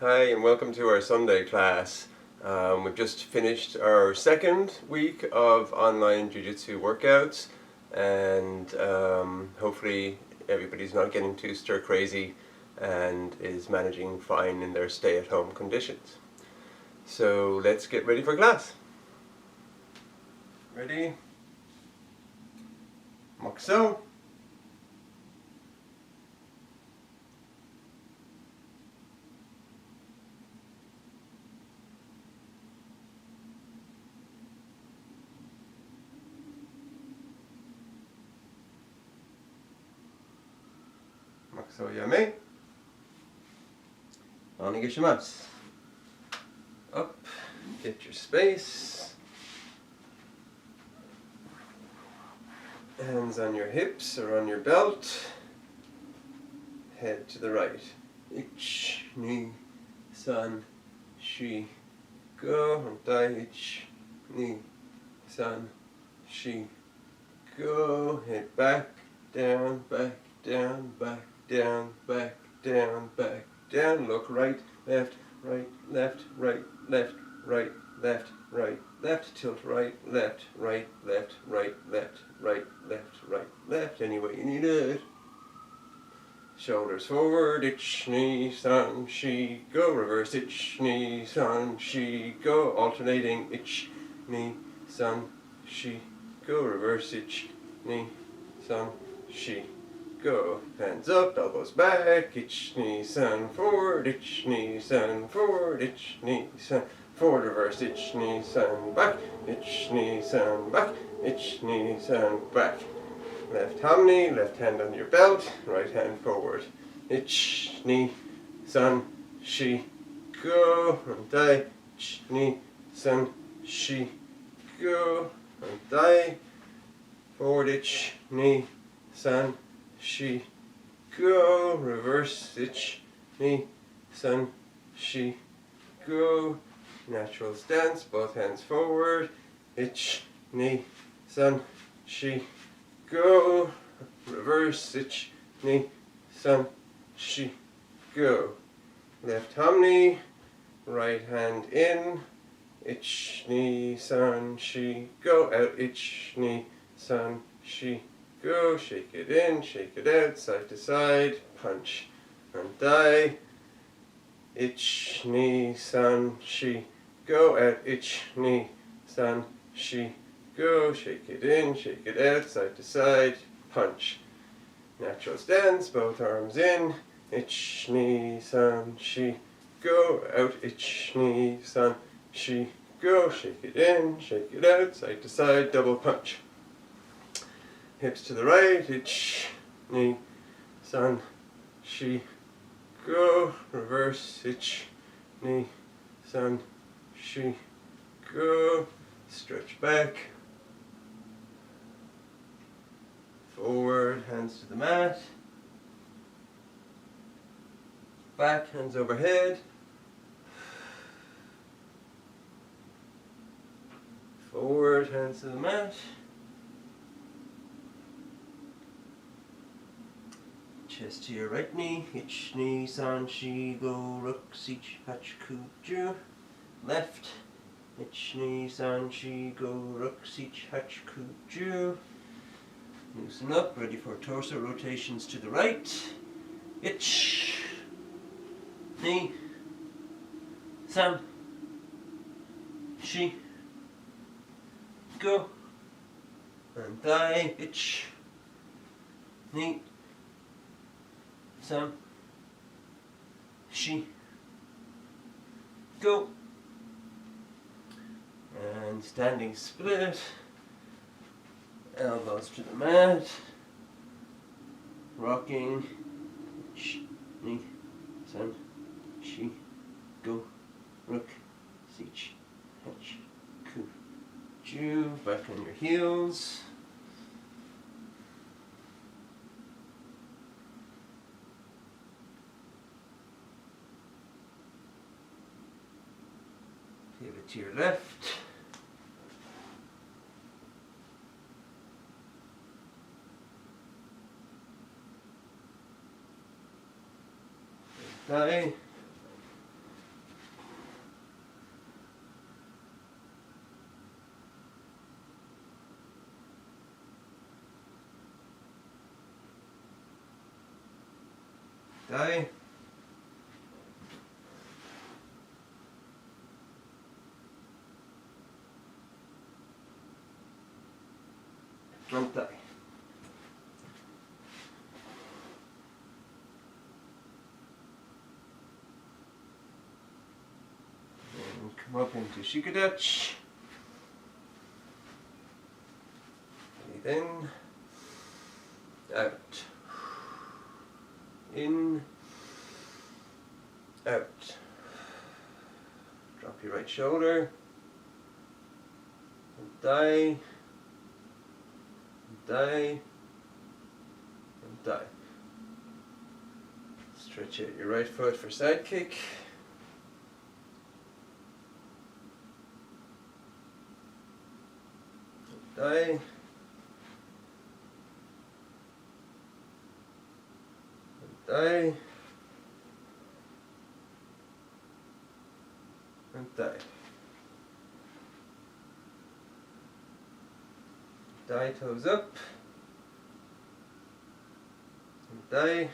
Hi and welcome to our Sunday class. We've just finished our second week of online Jiu-Jitsu workouts, and hopefully everybody's not getting too stir crazy and is managing fine in their stay-at-home conditions. So let's get ready for class. Ready? Mokuso. Mokuso yame. Onigishimasu. Up, get your space. Hands on your hips or on your belt. Head to the right. Ich, ni, san, shi, go. And dai, ich, ni, san, shi, go. Head back, down, back, down, back, down, back, down, back, down. Look right, left, right, left, right, left, right, left, right, left. Tilt right, left, right, left, right, left, right, left, right, left. Any way you need it. Shoulders forward, ich, ni, san, shi, go. Reverse, ich, ni, san, shi, go. Alternating, ich, ni, san, shi, go. Reverse, ich, ni, san, shi, go. Hands up, elbows back, ich, ni, san, forward, ich, ni, san, forward, ich, ni, san, forward. Reverse, ich, ni, san, back, ich, ni, san, back, ich, ni, san, back. Left hamni, left hand on your belt, right hand forward. Ich, ni, san, shi, go. And dai, ich, ni, san, shi, go. And dai, forward, ich, ni, san, shi, go. Reverse, ich, ni, san, shi, go. Natural stance, both hands forward. Ich, ni, san, shi, go. Reverse, ich, ni, san, shi, go. Left hamni, right hand in. Ich, ni, san, shi, go. Out, ich, ni, san, shi, go. Shake it in, shake it out, side to side. Punch and dai. Ich, ni, san, shi, go. Out, ich, ni, san, shi, go. Shake it in, shake it out, side to side. Punch. Natural stance, both arms in. Ich, ni, san, shi, go. Out, ich, ni, san, shi, go. Shake it in, shake it out, side to side. Double punch. Hips to the right. Ich, ni, san, shi, go. Reverse. Ich, ni, san, shi, go. Stretch back. Forward, hands to the mat. Back, hands overhead. Forward, hands to the mat. Chest to your right knee. Ich, ni, san, shi, go, ruk, sich, hach, ku, ju. Left. Ich, ni, san, shi, go, ruk, sich, hach, ku, ju. Loosen up, ready for torso rotations to the right. Ich, ni, san, shi, go. And thigh. Ich, ni, san, shi, go. And standing split. Elbows to the mat. Rocking. Ich, ni, san, shi, go. Ruk, sich, hach, ku, ju. Back on your heels. Pivot to your left. Thigh. die. And die. And come up into Shikadachi. Breathe in, out, in, out. Drop your right shoulder, and die, and die, and die. Stretch out your right foot for side kick. And die. Die and die. Die, toes up. And die.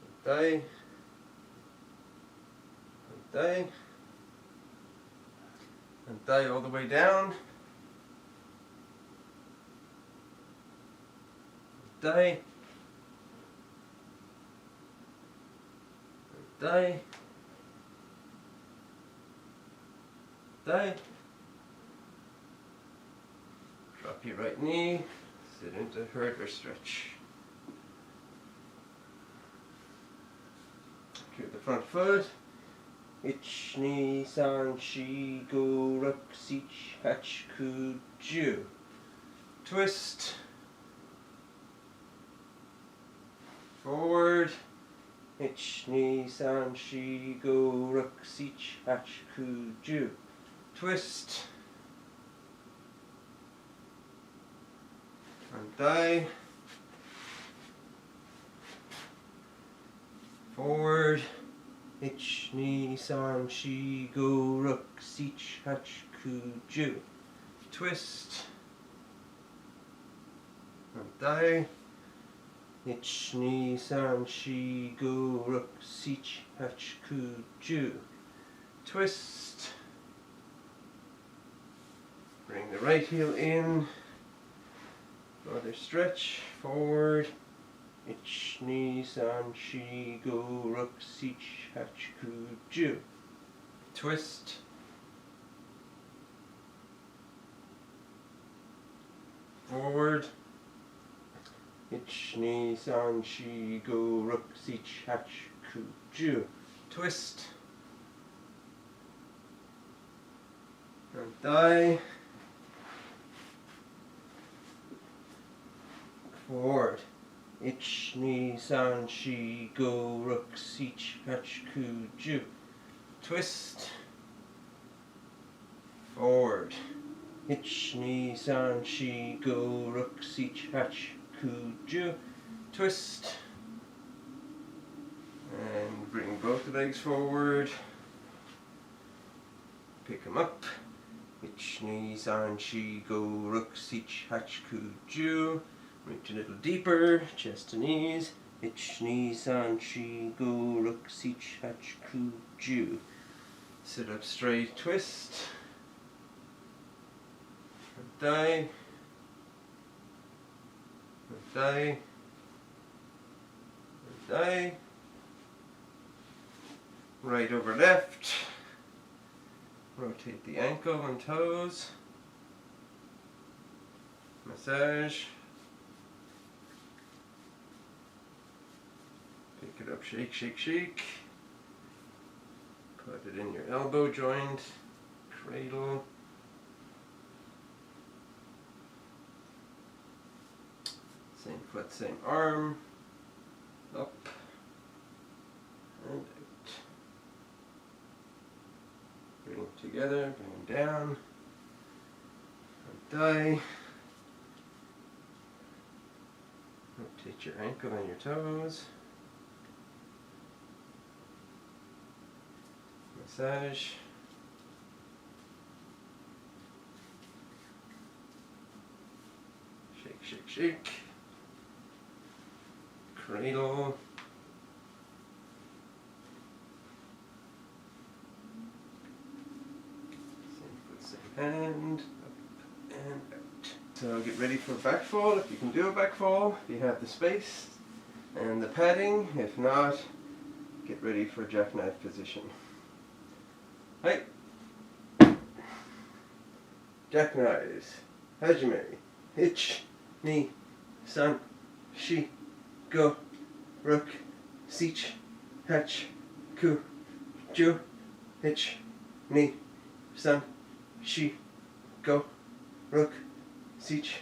And die. And die. And die all the way down. Die. Die. Die. Drop your right knee, sit into hurdler stretch. Clear the front foot. Ich, ni, san, shi, go, ruk, sich, hach, ku, ju. Twist. Forward. Ich, ni, san, shi, go, ruk, sich, hach, ku, ju. Twist. And die. Forward. Ich, ni, san, shi, go, ruk, sich, hach, ku, ju. Twist. And die. Ich, ni, san, shi, go, ruk, sich, hach, ku, ju. Twist. Bring the right heel in. Another stretch. Forward. Ich, ni, san, shi, go, ruk, sich, hach, ku, ju. Twist. Forward. Ich, ni, san, shi, go, ruk, sich, hach, ku, ju. Twist. And die. Forward. Ich, ni, san, shi, go, ruk, sich, hach, ku, ju. Twist. Forward. Ich, ni, san, shi, go, ruk, sich, hach, ku, ju. Twist. And bring both legs forward. Pick them up. Ich, ni, san, shi, go, ruk, sich, hach, ku, ju. Reach a little deeper, chest to knees. Ich, ni, san, shi, go, ruk, sich, hach, ku, ju. Sit up straight, twist. And die. And die. And die. Right over left. Rotate the ankle and toes. Massage. Pick it up, shake, shake, shake. Put it in your elbow joint. Cradle. Same foot, same arm. Up. And out. Bring them together, bring them down. And die. Rotate your ankle and your toes. Massage. Shake, shake, shake. cradle. Same foot, same hand, up and out. So get ready for a back fall if you can do a back fall, if you have the space and the padding. If not, get ready for a jackknife position. Hey! Jackknives. Hajime. Ich. Ni. San. Shi. Go. Rook. Sich. Hach. Ku. Ju. Ich. Ni. San. Shi. Go. Rook. Sich.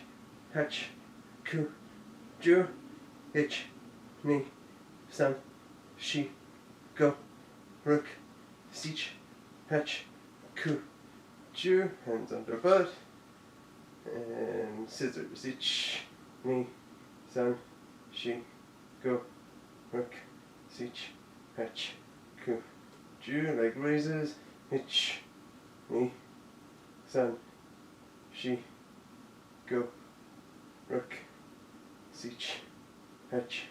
Hach. Ku. Ju. Ich. Ni. San. Shi. Go. Rook. Sich. Hach. Ku. Ju. Hands under butt. And scissors. Ich. Ni. San. Shi. Go. Rook. Sich. Hach. Ku. Ju. Leg raises. Ich. Ni. San. Shi. Go. Rook. Sich. Hach.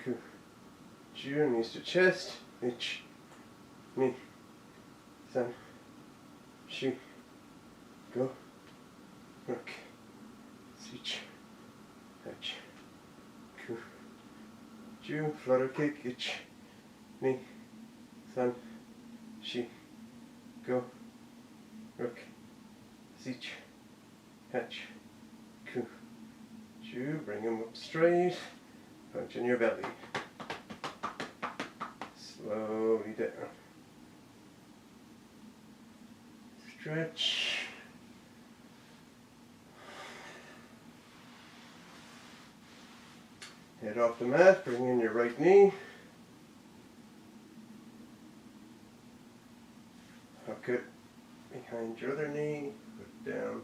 Ku. Ju. Knees to chest. Ich. Ni. San. Shi. Go. Rook. Sich. Hach. Ku. Ju. Flutter kick. Ich. Ni. San. Shi. Go. Rook. Sich. Hach. Ku. Ju. Bring him up straight. Punch in your belly. Slowly down. Stretch. Head off the mat, bring in your right knee. Hook it behind your other knee, put it down.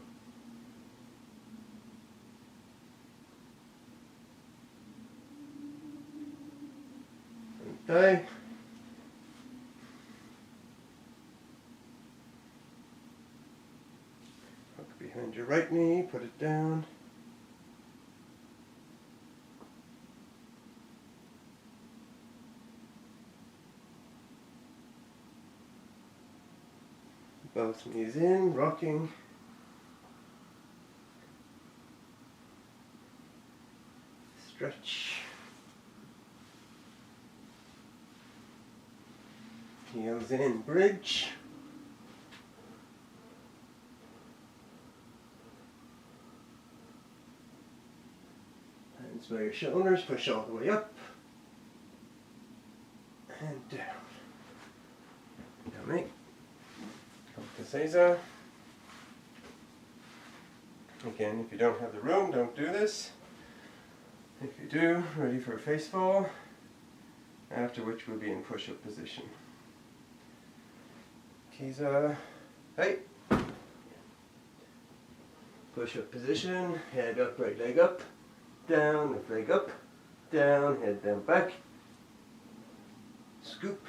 And tie. Hook behind your right knee, put it down. Both knees in, rocking. Stretch. Heels in, bridge. Hands by your shoulders, push all the way up. And down. Down, mate. Eizan. Again, if you don't have the room, don't do this. If you do, ready for a face fall, after which we'll be in push-up position. Kiza, hey. Push-up position, head up, right leg up, down, left leg up, down, head down, back. Scoop,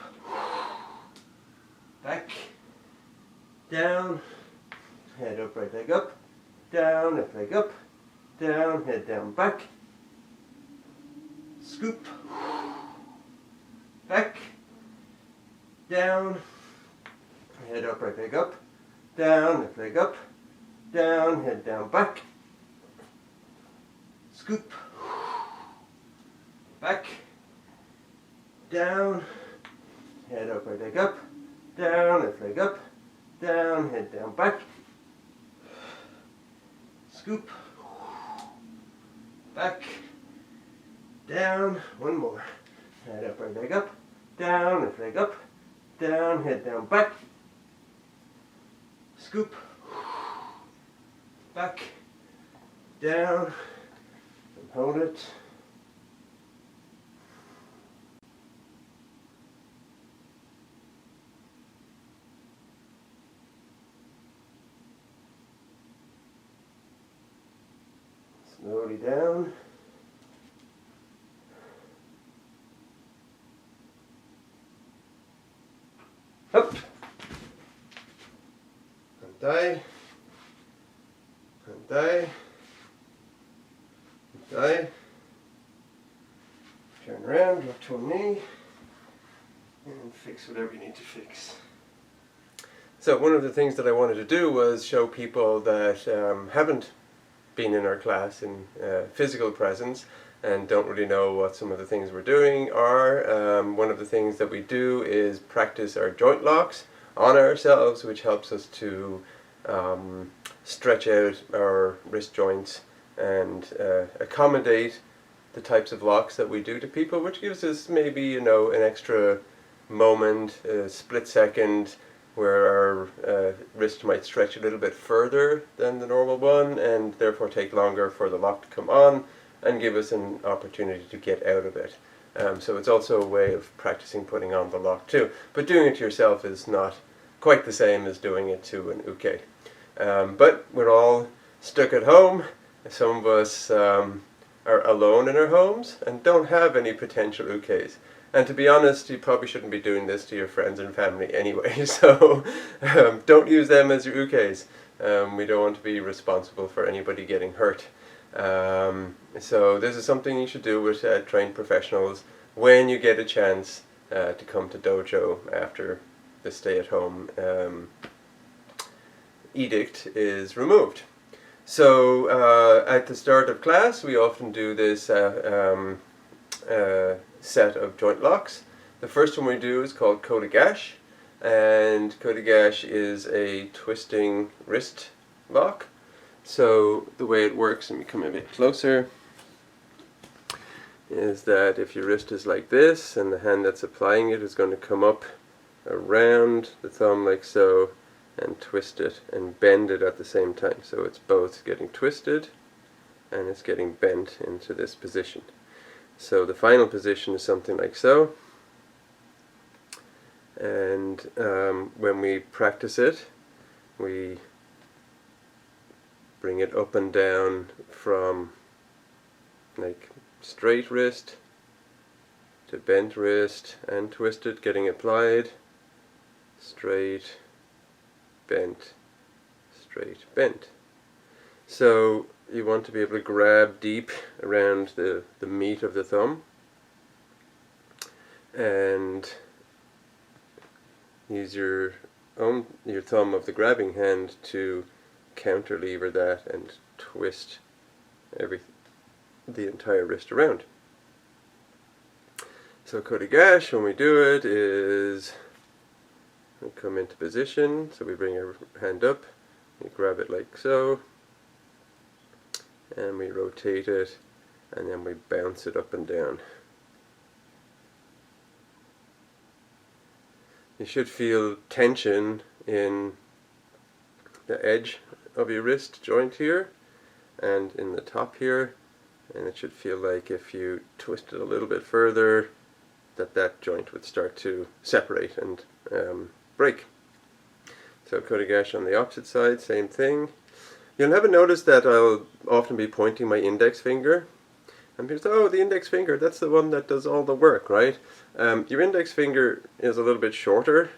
back. Down, head up, right leg up, down, left leg up, down, head down, back, scoop, back, down, head up, right leg up, down, left leg up, down, head down, back, scoop, back, down, head up, right leg up, down, left leg up, down, head down, back, scoop, back, down, one more, head up, right leg up, down, left leg up, down, head down, back, scoop, back, down, and hold it. Slowly down. Up. Untie. Untie. Untie. around, drop to one knee, and fix whatever you need to fix. So one of the things that I wanted to do was show people that haven't been in our class in physical presence and don't really know what some of the things we're doing are. One of the things that we do is practice our joint locks on ourselves, which helps us to stretch out our wrist joints and accommodate the types of locks that we do to people, which gives us maybe, an extra moment, a split second, where our wrist might stretch a little bit further than the normal one and therefore take longer for the lock to come on and give us an opportunity to get out of it. So it's also a way of practicing putting on the lock too. But doing it to yourself is not quite the same as doing it to an uke. But we're all stuck at home. Some of us are alone in our homes and don't have any potential ukes. And to be honest, you probably shouldn't be doing this to your friends and family anyway, so don't use them as your ukes. We don't want to be responsible for anybody getting hurt. So this is something you should do with trained professionals when you get a chance to come to dojo after the stay-at-home edict is removed. So at the start of class, we often do this set of joint locks. The first one we do is called kata, and kata is a twisting wrist lock. So the way it works, let me come a bit closer, is that if your wrist is like this and the hand that's applying it is going to come up around the thumb like so and twist it and bend it at the same time. So it's both getting twisted and it's getting bent into this position. So the final position is something like so, and when we practice it, we bring it up and down from like straight wrist to bent wrist and twisted, getting applied, straight, bent, straight, bent. So you want to be able to grab deep around the meat of the thumb and use your thumb of the grabbing hand to counterlever that and twist the entire wrist around. So kata, when we do it, is we come into position, so we bring our hand up, we grab it like so, and we rotate it, and then we bounce it up and down. You should feel tension in the edge of your wrist joint here and in the top here, and it should feel like if you twist it a little bit further that joint would start to separate and break. So kata on the opposite side, same thing. You'll have noticed that I'll often be pointing my index finger, and people say, oh, the index finger, that's the one that does all the work, right? Your index finger is a little bit shorter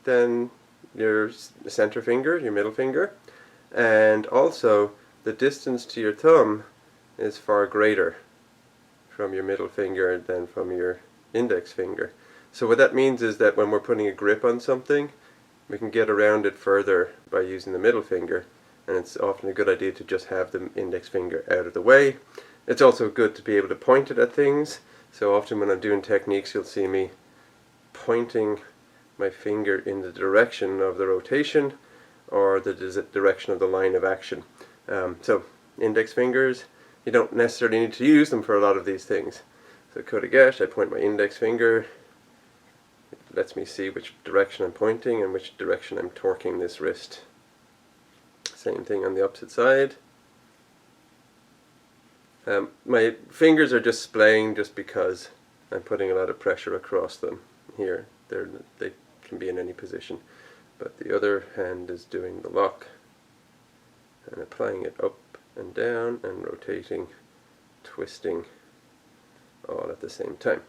than your center finger, your middle finger, and also the distance to your thumb is far greater from your middle finger than from your index finger. So what that means is that when we're putting a grip on something, we can get around it further by using the middle finger. And it's often a good idea to just have the index finger out of the way. It's also good to be able to point it at things. So often when I'm doing techniques, you'll see me pointing my finger in the direction of the rotation or the direction of the line of action. So index fingers, you don't necessarily need to use them for a lot of these things. So kata, I point my index finger. It lets me see which direction I'm pointing and which direction I'm torquing this wrist. Same thing on the opposite side. My fingers are just splaying just because I'm putting a lot of pressure across them here. They can be in any position. But the other hand is doing the lock and applying it up and down and rotating, twisting, all at the same time.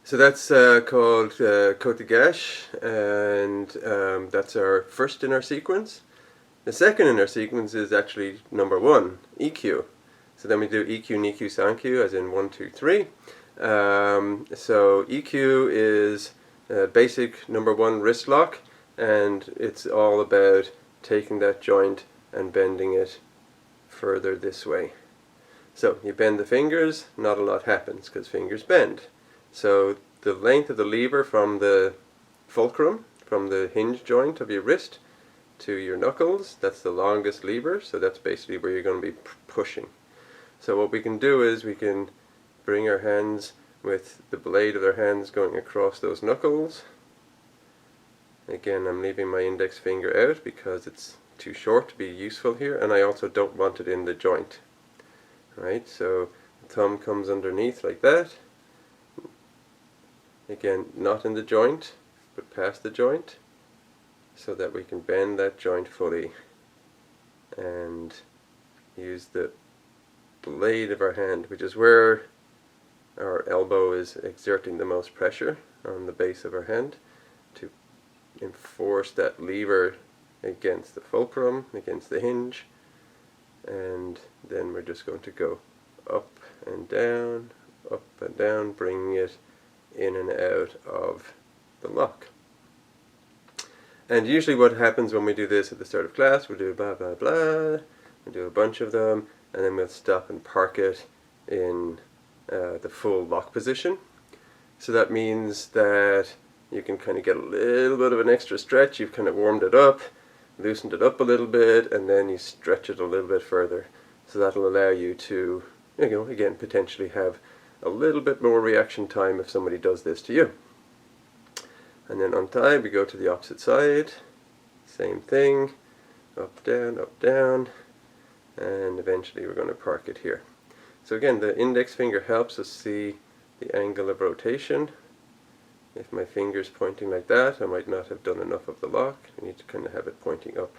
So that's called kata, and that's our first in our sequence. The second in our sequence is actually number 1, EQ. So then we do EQ, NIKU, SANKU, as in 1, 2, 3. So EQ is basic number 1 wrist lock, and it's all about taking that joint and bending it further this way. So you bend the fingers, not a lot happens because fingers bend. So the length of the lever from the fulcrum, from the hinge joint of your wrist to your knuckles, that's the longest lever, so that's basically where you're going to be pushing. So what we can do is we can bring our hands with the blade of our hands going across those knuckles. Again, I'm leaving my index finger out because it's too short to be useful here, and I also don't want it in the joint. Right, so the thumb comes underneath like that. Again, not in the joint, but past the joint, so that we can bend that joint fully and use the blade of our hand, which is where our elbow is exerting the most pressure on the base of our hand, to enforce that lever against the fulcrum, against the hinge, and then we're just going to go up and down, bringing it in and out of the lock. And usually what happens when we do this at the start of class, we'll do blah blah blah, we'll do a bunch of them, and then we'll stop and park it in the full lock position. So that means that you can kind of get a little bit of an extra stretch. You've kind of warmed it up, loosened it up a little bit, and then you stretch it a little bit further. So that'll allow you to, again, potentially have a little bit more reaction time if somebody does this to you. And then untie, we go to the opposite side, same thing, up, down, and eventually we're going to park it here. So again, the index finger helps us see the angle of rotation. If my finger's pointing like that, I might not have done enough of the lock. I need to kind of have it pointing up.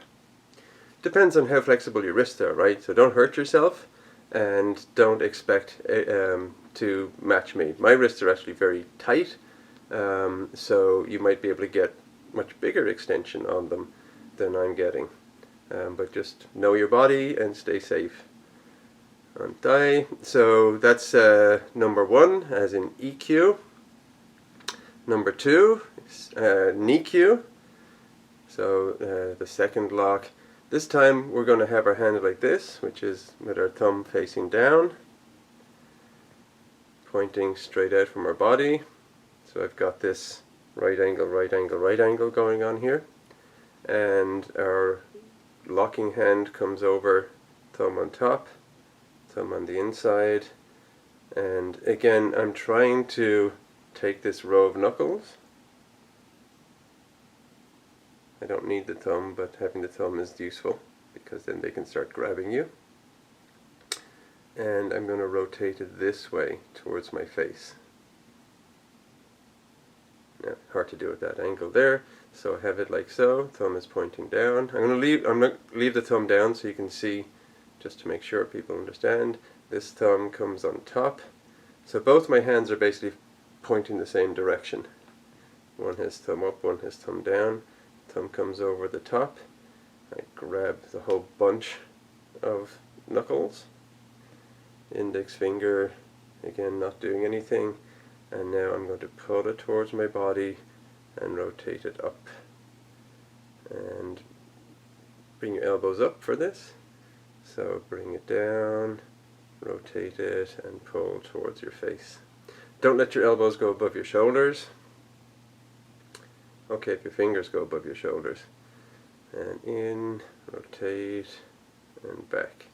Depends on how flexible your wrists are, right? So don't hurt yourself, and don't expect to match me. My wrists are actually very tight, so you might be able to get much bigger extension on them than I'm getting. But just know your body and stay safe. Untie. So that's number 1, as in EQ. Number 2 is NIKU. So the second lock. This time we're going to have our hand like this, which is with our thumb facing down, pointing straight out from our body. So I've got this right angle going on here, and our locking hand comes over, thumb on top, thumb on the inside, and again I'm trying to take this row of knuckles. I don't need the thumb, but having the thumb is useful because then they can start grabbing you. And I'm going to rotate it this way towards my face. Now, hard to do at that angle there, so I have it like so. Thumb is pointing down. I'm going to leave the thumb down so you can see, just to make sure people understand. This thumb comes on top. So both my hands are basically pointing the same direction. One has thumb up, one has thumb down. Thumb comes over the top. I grab the whole bunch of knuckles. Index finger, again not doing anything. And now I'm going to pull it towards my body and rotate it up. And bring your elbows up for this. So bring it down, rotate it, and pull towards your face. Don't let your elbows go above your shoulders. Okay, if your fingers go above your shoulders. And in, rotate, and back.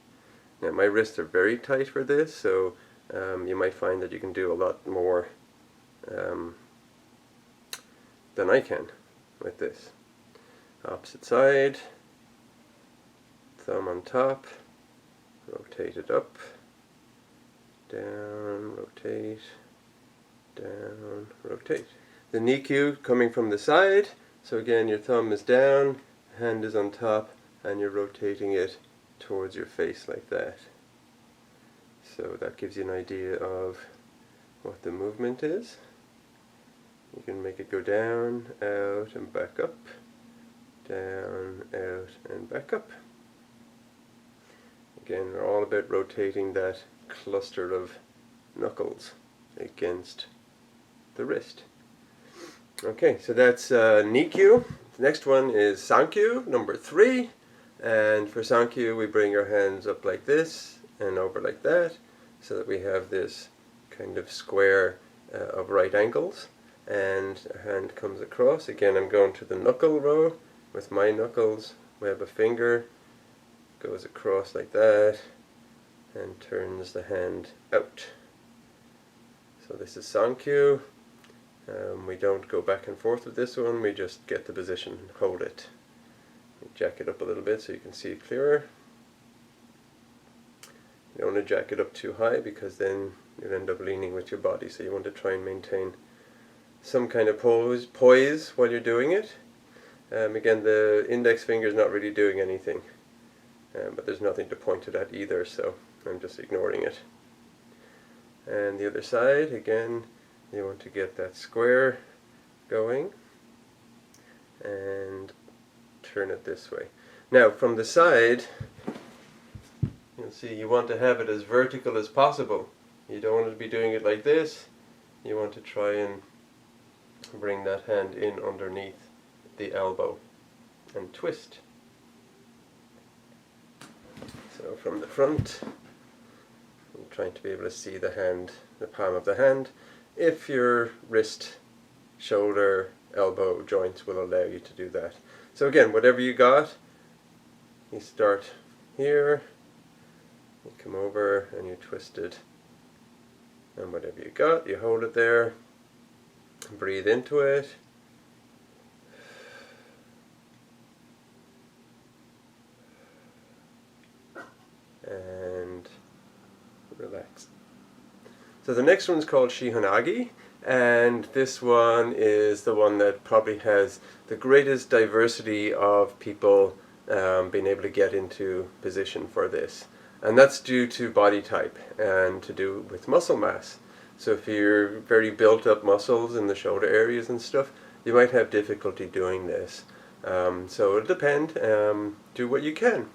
Now my wrists are very tight for this, so you might find that you can do a lot more than I can with this. Opposite side, thumb on top, rotate it up, down, rotate, down, rotate. The NIKU coming from the side, so again your thumb is down, hand is on top, and you're rotating it towards your face like that. So that gives you an idea of what the movement is. You can make it go down, out, and back up, down, out, and back up. Again, we're all about rotating that cluster of knuckles against the wrist. Okay, so that's Nikyu. The next one is Sankyu, number 3. And for Sankyu, we bring our hands up like this and over like that, so that we have this kind of square of right angles. And our hand comes across. Again, I'm going to the knuckle row with my knuckles. We have a finger, goes across like that, and turns the hand out. So this is Sankyu. We don't go back and forth with this one, we just get the position and hold it. Jack it up a little bit so you can see it clearer. You don't want to jack it up too high because then you'll end up leaning with your body, so you want to try and maintain some kind of poise while you're doing it. Again, the index finger is not really doing anything, but there's nothing to point it at either, so I'm just ignoring it. And the other side, again, you want to get that square going and turn it this way. Now from the side, you'll see you want to have it as vertical as possible. You don't want to be doing it like this. You want to try and bring that hand in underneath the elbow and twist. So from the front, I'm trying to be able to see the hand, the palm of the hand, if your wrist, shoulder, elbow joints will allow you to do that. So again, whatever you got, you start here, you come over and you twist it, and whatever you got, you hold it there, breathe into it, and relax. So the next one's called Shihonagi, and this one is the one that probably has the greatest diversity of people being able to get into position for this. And that's due to body type and to do with muscle mass. So if you're very built up muscles in the shoulder areas and stuff, you might have difficulty doing this. So it'll depend. Do what you can.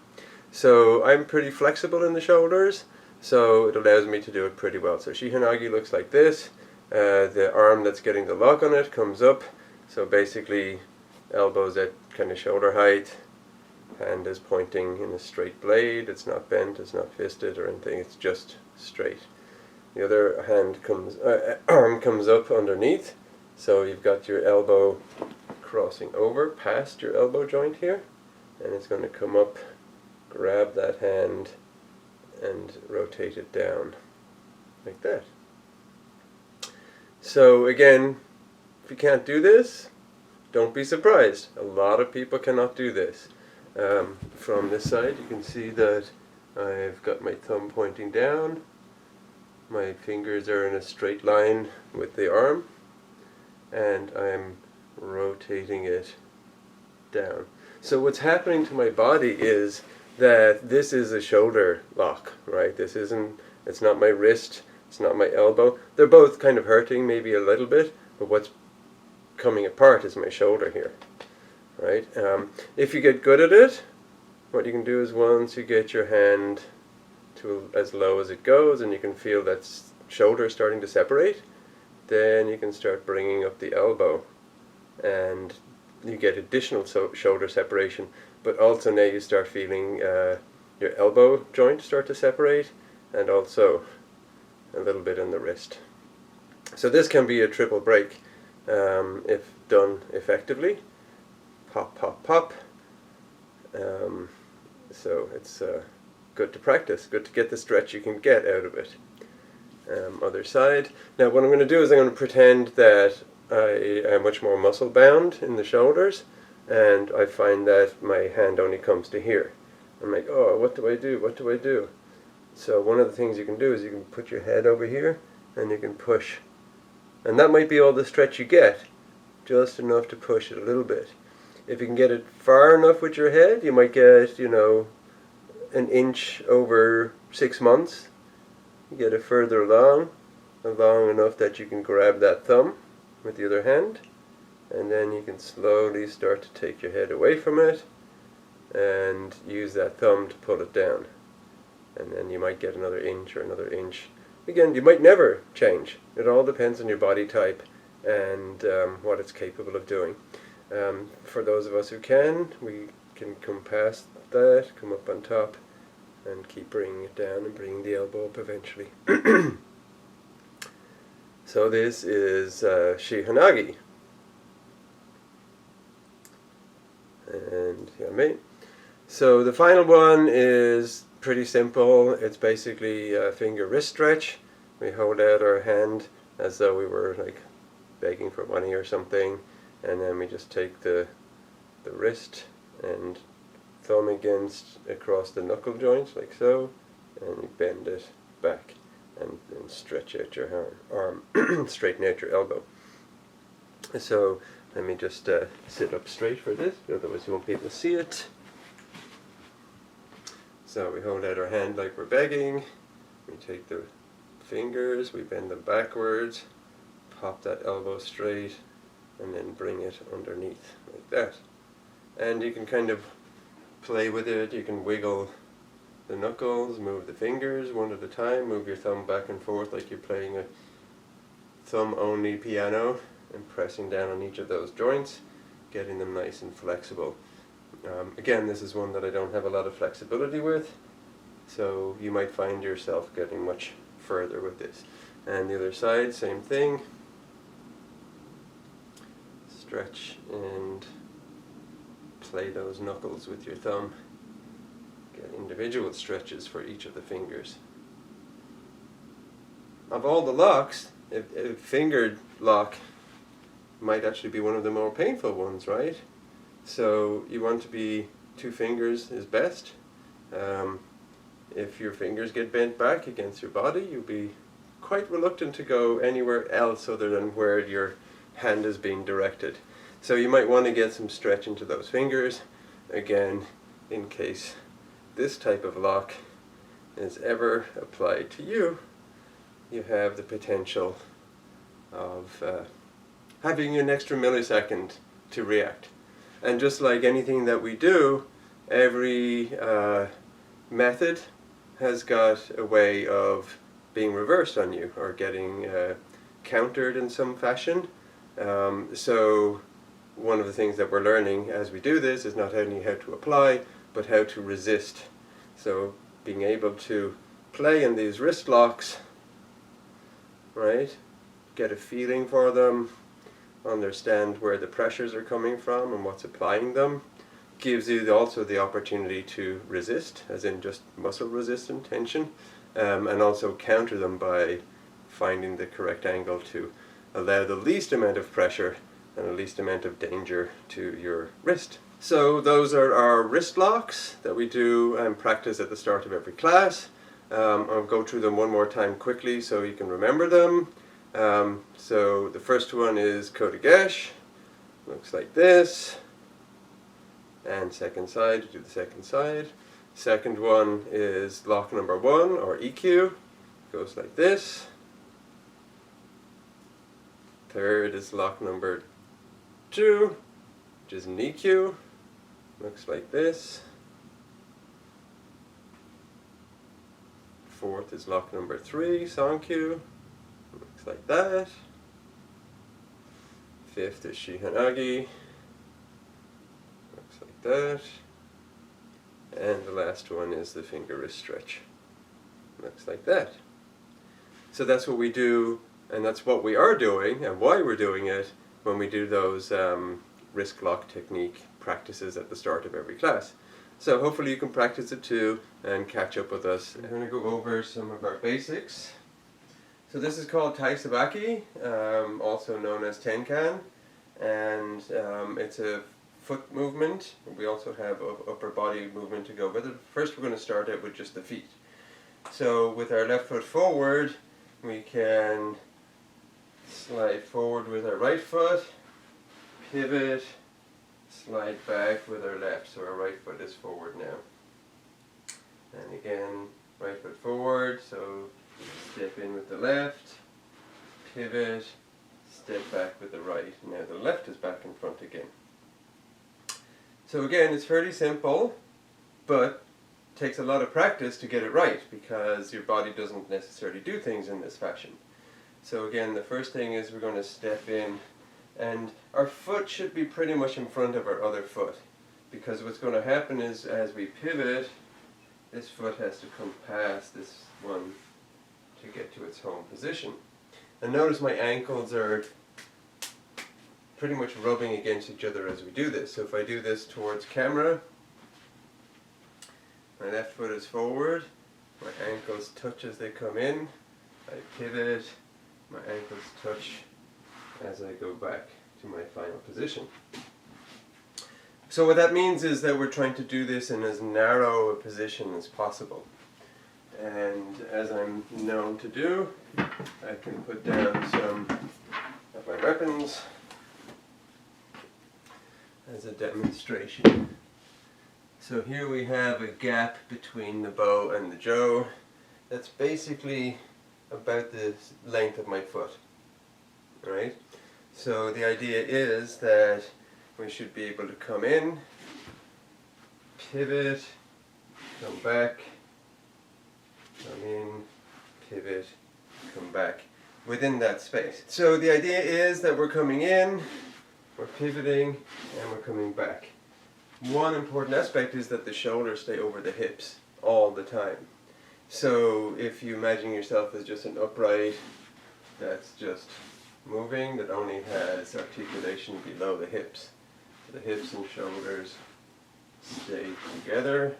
So I'm pretty flexible in the shoulders, so it allows me to do it pretty well. So Shihonagi looks like this. The arm that's getting the lock on it comes up, so basically elbows at kind of shoulder height, hand is pointing in a straight blade, it's not bent, it's not fisted or anything, it's just straight. The other hand arm comes up underneath, so you've got your elbow crossing over past your elbow joint here, and it's going to come up, grab that hand and rotate it down like that. So again, if you can't do this, don't be surprised. A lot of people cannot do this. From this side you can see that I've got my thumb pointing down, my fingers are in a straight line with the arm, and I'm rotating it down. So what's happening to my body is that this is a shoulder lock, right? It's not my wrist, it's not my elbow. They're both kind of hurting maybe a little bit, but what's coming apart is my shoulder here, right? If you get good at it, what you can do is once you get your hand to as low as it goes and you can feel that shoulder starting to separate, then you can start bringing up the elbow and you get additional shoulder separation, but also now you start feeling your elbow joint start to separate, and also a little bit in the wrist. So this can be a triple break if done effectively. Pop, pop, pop. So it's good to practice, good to get the stretch you can get out of it. Other side. Now what I'm going to do is I'm going to pretend that I am much more muscle bound in the shoulders, and I find that my hand only comes to here. I'm like, oh, what do I do? What do I do? So one of the things you can do is you can put your head over here and you can push. And that might be all the stretch you get, just enough to push it a little bit. If you can get it far enough with your head, you might get, an inch over 6 months. You get it further along enough that you can grab that thumb with the other hand, and then you can slowly start to take your head away from it and use that thumb to pull it down. and then you might get another inch or another inch. Again, you might never change. It all depends on your body type and what it's capable of doing. For those of us who can, we can come past that, come up on top, and keep bringing it down and bringing the elbow up eventually. So this is Shihanagi. And yummy. So the final one is pretty simple. It's basically a finger wrist stretch. We hold out our hand as though we were like begging for money or something, and then we just take the wrist and thumb across the knuckle joints like so, and you bend it back and stretch out your arm, straighten out your elbow. So let me just sit up straight for this, otherwise you won't be able to see it. So we hold out our hand like we're begging, we take the fingers, we bend them backwards, pop that elbow straight, and then bring it underneath like that. And you can kind of play with it. You can wiggle the knuckles, move the fingers one at a time, move your thumb back and forth like you're playing a thumb-only piano, and pressing down on each of those joints, getting them nice and flexible. Again, this is one that I don't have a lot of flexibility with, so you might find yourself getting much further with this. And the other side, same thing. Stretch and play those knuckles with your thumb. Get individual stretches for each of the fingers. Of all the locks, a fingered lock might actually be one of the more painful ones, right? So you want to be 2 fingers is best. If your fingers get bent back against your body, you'll be quite reluctant to go anywhere else other than where your hand is being directed. So you might want to get some stretch into those fingers, again, in case this type of lock is ever applied to you. You have the potential of having an extra millisecond to react. And just like anything that we do, every method has got a way of being reversed on you or getting countered in some fashion. So one of the things that we're learning as we do this is not only how to apply, but how to resist. So being able to play in these wrist locks, right? Get a feeling for them, understand where the pressures are coming from and what's applying them, gives you also the opportunity to resist, as in just muscle resistant tension, and also counter them by finding the correct angle to allow the least amount of pressure and the least amount of danger to your wrist. So those are our wrist locks that we do and practice at the start of every class. I'll go through them one more time quickly so you can remember them. So the first one is Kotegesh, looks like this, and second side, do the second side. Second one is lock number 1, or EQ, goes like this. Third is lock number 2, which is an EQ, looks like this. Fourth is lock number 3, Sankyu, looks like that. Fifth is Shihanagi, looks like that. And the last one is the finger wrist stretch, looks like that. So that's what we do, and that's what we are doing and why we're doing it when we do those wrist lock technique practices at the start of every class. So hopefully you can practice it too and catch up with us. I'm going to go over some of our basics. So this is called Tai Sabaki, also known as Tenkan, and it's a foot movement. We also have upper body movement to go with it. First we're going to start out with just the feet. So with our left foot forward, we can slide forward with our right foot, pivot, slide back with our left, so our right foot is forward now. And again, right foot forward, so step in with the left, pivot, step back with the right. Now the left is back in front again. So again, it's fairly simple, but takes a lot of practice to get it right, because your body doesn't necessarily do things in this fashion. So again, the first thing is we're going to step in, and our foot should be pretty much in front of our other foot, because what's going to happen is as we pivot, this foot has to come past this one to get to its home position. And notice my ankles are pretty much rubbing against each other as we do this. So if I do this towards camera, my left foot is forward, my ankles touch as they come in, I pivot, my ankles touch as I go back to my final position. So what that means is that we're trying to do this in as narrow a position as possible. And as I'm known to do, I can put down some of my weapons as a demonstration. So here we have a gap between the bow and the jo. That's basically about the length of my foot. Right? So the idea is that we should be able to come in, pivot, come back, come in, pivot, come back, within that space. So the idea is that we're coming in, we're pivoting, and we're coming back. One important aspect is that the shoulders stay over the hips all the time. So if you imagine yourself as just an upright that's just moving, that only has articulation below the hips. So the hips and shoulders stay together,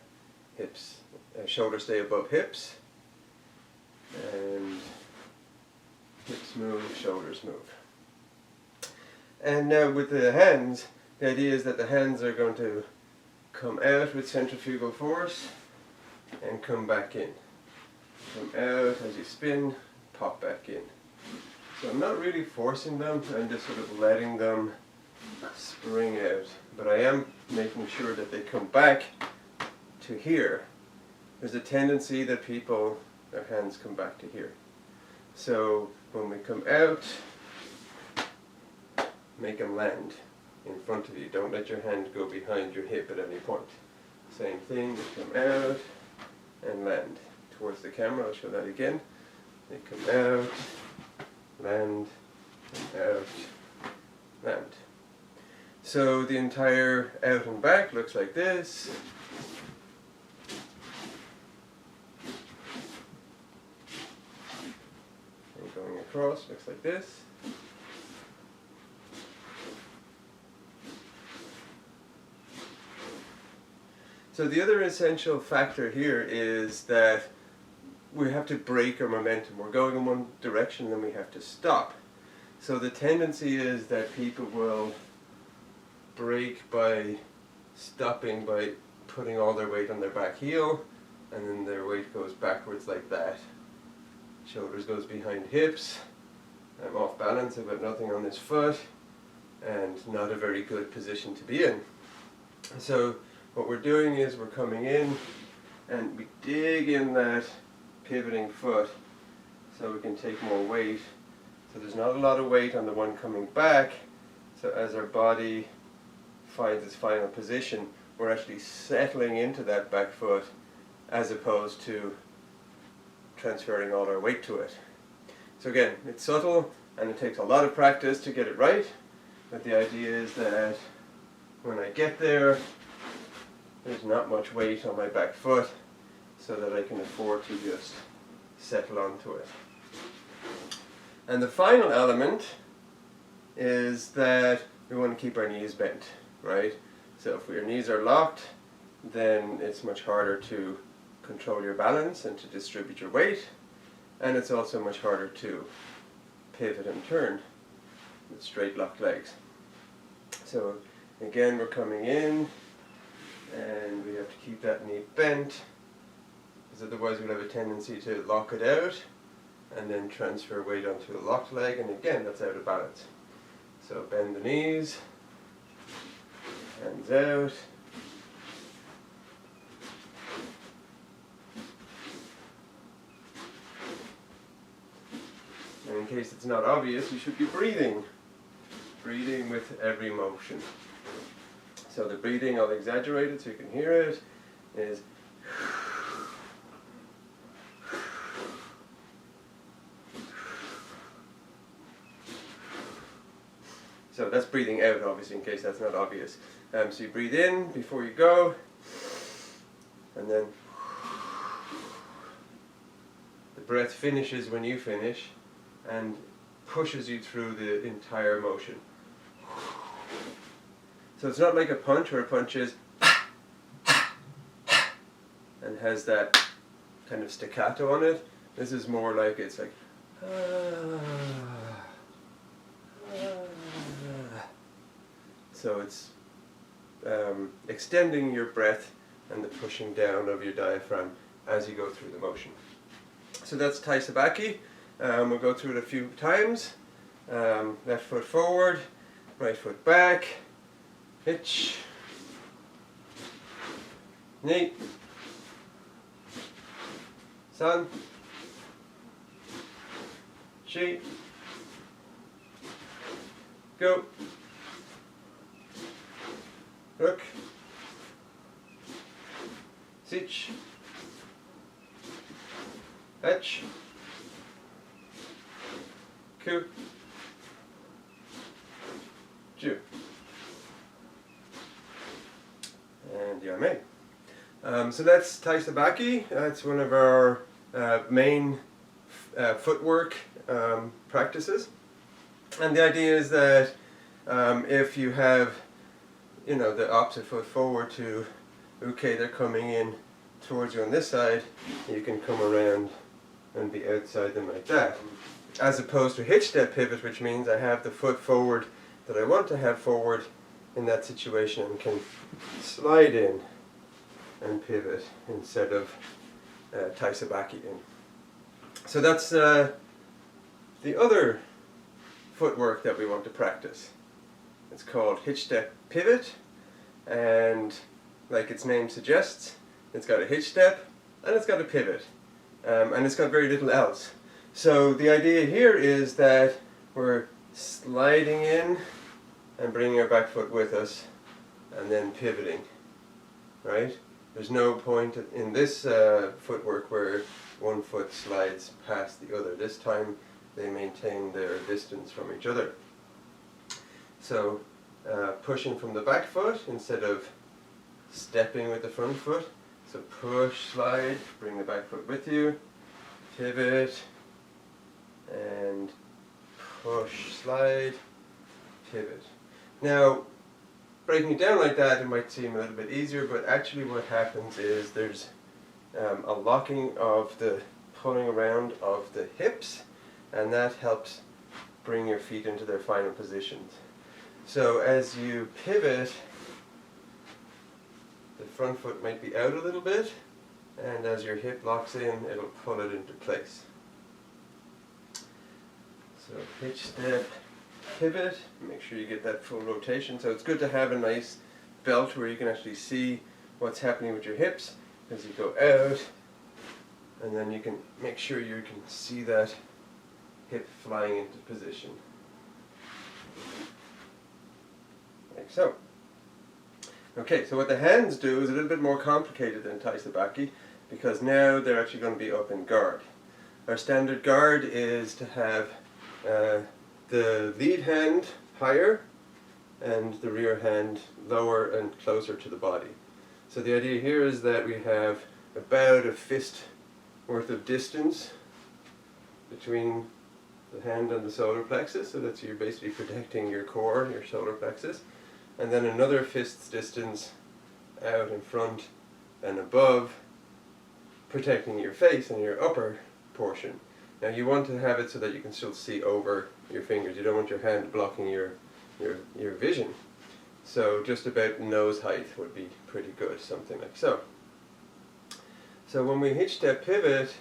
shoulders stay above hips, and hips move, shoulders move. And now with the hands, the idea is that the hands are going to come out with centrifugal force and come back in. Come out as you spin, pop back in. So I'm not really forcing them, I'm just sort of letting them spring out. But I am making sure that they come back to here. There's a tendency that their hands come back to here. So when we come out, make them land in front of you. Don't let your hand go behind your hip at any point. Same thing, they come out and land. Towards the camera, I'll show that again. They come out, land, and out, land. So the entire out and back looks like this. And going across looks like this. So the other essential factor here is that we have to break our momentum. We're going in one direction and then we have to stop. So the tendency is that people will break by stopping by putting all their weight on their back heel, and then their weight goes backwards like that. Shoulders goes behind hips. I'm off balance, I've got nothing on this foot, and not a very good position to be in. So what we're doing is we're coming in and we dig in that pivoting foot so we can take more weight. So there's not a lot of weight on the one coming back, so as our body finds its final position, we're actually settling into that back foot as opposed to transferring all our weight to it. So again, it's subtle and it takes a lot of practice to get it right, but the idea is that when I get there, there's not much weight on my back foot so that I can afford to just settle onto it. And the final element is that we want to keep our knees bent, right? So if your knees are locked, then it's much harder to control your balance and to distribute your weight, and it's also much harder to pivot and turn with straight locked legs. So again, we're coming in, and we have to keep that knee bent, because otherwise we'll have a tendency to lock it out and then transfer weight onto a locked leg, and again that's out of balance. So bend the knees, hands out, and in case it's not obvious, you should be breathing with every motion. So the breathing, I'll exaggerate it so you can hear it, is So that's breathing out, obviously, in case that's not obvious. So you breathe in before you go, and then the breath finishes when you finish and pushes you through the entire motion. So it's not like a punch where a punch is and has that kind of staccato on it. This is more like it's like so it's extending your breath and the pushing down of your diaphragm as you go through the motion. So that's Tai Sabaki. We'll go through it a few times. Left foot forward, right foot back, hitch, knee, san, shi, go, rook, sich, fetch, ku, ju, and yame. So that's Tai Sabaki. That's one of our main footwork practices. And the idea is that if you have, the opposite foot forward to uke, they're coming in towards you on this side, you can come around and be outside them like that. As opposed to hitch step pivot, which means I have the foot forward that I want to have forward in that situation and can slide in and pivot instead of Tai Sabaki in. So that's the other footwork that we want to practice. It's called hitch step pivot, and like its name suggests, it's got a hitch step and it's got a pivot, and it's got very little else. So the idea here is that we're sliding in and bringing our back foot with us and then pivoting, right? There's no point in this footwork where one foot slides past the other. This time they maintain their distance from each other. So pushing from the back foot instead of stepping with the front foot. So push, slide, bring the back foot with you, pivot, and push, slide, pivot. Now, breaking it down like that, it might seem a little bit easier, but actually what happens is there's a locking of the pulling around of the hips, and that helps bring your feet into their final positions. So as you pivot, the front foot might be out a little bit, and as your hip locks in, it'll pull it into place. So hitch, step, pivot, make sure you get that full rotation. So it's good to have a nice belt where you can actually see what's happening with your hips as you go out, and then you can make sure you can see that hip flying into position. Like so. Okay, so what the hands do is a little bit more complicated than Tai Sabaki, because now they're actually going to be up in guard. Our standard guard is to have the lead hand higher and the rear hand lower and closer to the body. So the idea here is that we have about a fist worth of distance between the hand and the solar plexus, so that you're basically protecting your core, your solar plexus, and then another fist's distance out in front and above, protecting your face and your upper portion. Now you want to have it so that you can still see over your fingers. You don't want your hand blocking your vision. So just about nose height would be pretty good, something like so. So when we hitch step pivot,